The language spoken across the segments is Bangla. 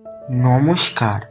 নমস্কার,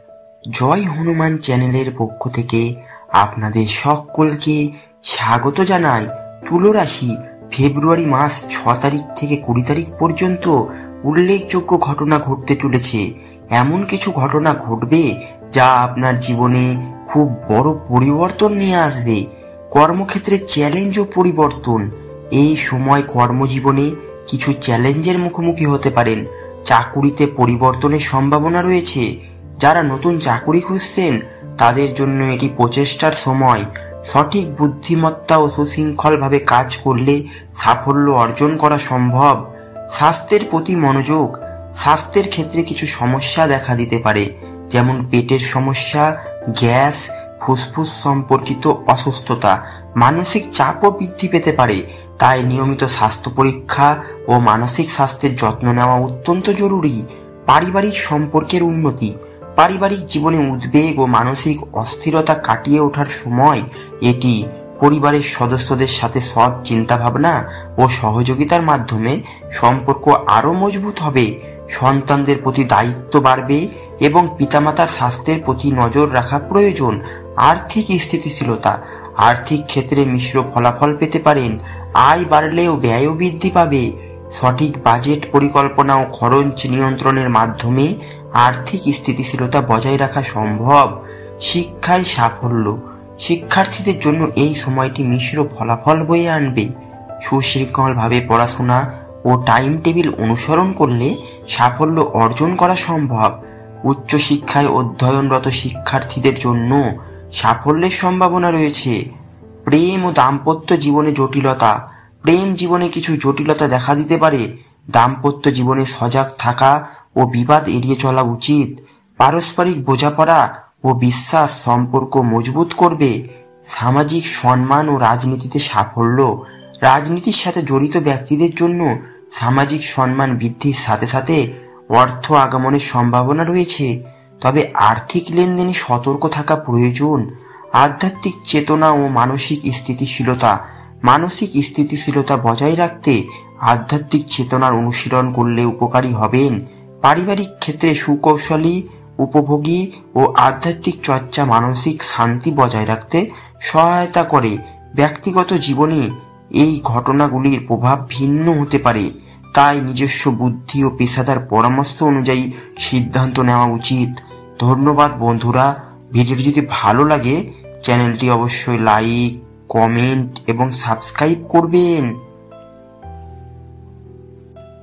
জয় হনুমান চ্যানেলের পক্ষ থেকে আপনাদের সকলকে স্বাগত জানাই। তুলা রাশি ফেব্রুয়ারি মাস 6 তারিখ থেকে 20 তারিখ পর্যন্ত উল্লেখযোগ্য ঘটনা ঘটতে চলেছে। এমন কিছু ঘটনা ঘটবে যা আপনার জীবনে খুব বড় পরিবর্তন নিয়ে আসবে। কর্মক্ষেত্রে চ্যালেঞ্জ ও পরিবর্তন। এই সময় কর্মজীবনে কিছু চ্যালেঞ্জের মুখোমুখি হতে পারেন। চাকুরিতে পরিবর্তনের সম্ভাবনা রয়েছে। যারা নতুন চাকুরি খুঁজছেন তাদের জন্য এটি প্রচেষ্টার সময়। সঠিক বুদ্ধিমত্তা ও সুশৃঙ্খলভাবে কাজ করলে সাফল্য অর্জন করা সম্ভব। স্বাস্থ্যের প্রতি মনোযোগ। স্বাস্থ্যের ক্ষেত্রে কিছু সমস্যা দেখা দিতে পারে, যেমন পেটের সমস্যা, গ্যাস, ফুসফুস সম্পর্কিত অসুস্থতা। মানসিক চাপও বৃদ্ধি পেতে পারে, তাই নিয়মিত স্বাস্থ্য পরীক্ষা ও মানসিক স্বাস্থ্যের যত্ন নেওয়া অত্যন্ত জরুরি। পারিবারিক সম্পর্কের উন্নতি। পারিবারিক জীবনে উদ্বেগ ও মানসিক অস্থিরতা কাটিয়ে ওঠার সময় এটি। পরিবারের সদস্যদের সাথে সৎ চিন্তাভাবনা ও সহযোগিতার মাধ্যমে সম্পর্ক আরও মজবুত হবে। সন্তানদের প্রতি দায়িত্ব বাড়বে এবং পিতামাতার স্বাস্থ্যের প্রতি নজর রাখা প্রয়োজন। আর্থিক স্থিতিশীলতা। আর্থিক ক্ষেত্রে মিশ্র ফলাফল পেতে পারেন। আয় বাড়লেও ব্যয়ও বৃদ্ধি পাবে। সঠিক বাজেট পরিকল্পনা ও খরচ নিয়ন্ত্রণের মাধ্যমে আর্থিক স্থিতিশীলতা বজায় রাখা সম্ভব। শিক্ষায় সাফল্য। শিক্ষার্থীদের জন্য এই সময়টি মিশ্র ফলাফল বয়ে আনবে। সুশৃঙ্খলভাবে পড়াশোনা ও টাইম টেবিল অনুসরণ করলে সাফল্য অর্জন করা সম্ভব। উচ্চশিক্ষায় অধ্যয়নরত শিক্ষার্থীদের জন্য সাফল্যের সম্ভাবনা রয়েছে। প্রেম ও দাম্পত্য জীবনে জটিলতা। প্রেম জীবনে কিছু জটিলতা দেখা দিতে পারে। দাম্পত্য জীবনে সজাগ থাকা ও বিবাদ এড়িয়ে চলা উচিত। পারস্পরিক বোঝাপড়া ও বিশ্বাস সম্পর্ক মজবুত করবে। সামাজিক সম্মান ও রাজনীতিতে সাফল্য। রাজনীতির সাথে জড়িত ব্যক্তিদের জন্য সামাজিক সম্মান বৃদ্ধির সাথে সাথে অর্থ আগমনের সম্ভাবনা রয়েছে, তবে আর্থিক লেনদেনে সতর্ক থাকা প্রয়োজন। আধ্যাত্মিক চেতনা ও মানসিক স্থিতিশীলতা। মানসিক স্থিতিশীলতা বজায় রাখতে আধ্যাত্মিক চেতনার অনুশীলন করলে উপকারী হবেন। পারিবারিক ক্ষেত্রে সুকৌশলী, উপভোগী ও আধ্যাত্মিক চর্চা মানসিক শান্তি বজায় রাখতে সহায়তা করে। ব্যক্তিগত জীবনে এই ঘটনাগুলির প্রভাব ভিন্ন হতে পারে, তাই নিজস্ব বুদ্ধি ও পেশাদার পরামর্শ অনুযায়ী সিদ্ধান্ত নেওয়া উচিত। ধন্যবাদ বন্ধুরা। ভিডিওটি যদি ভালো লাগে চ্যানেলটি অবশ্যই লাইক, কমেন্ট এবং সাবস্ক্রাইব করবেন।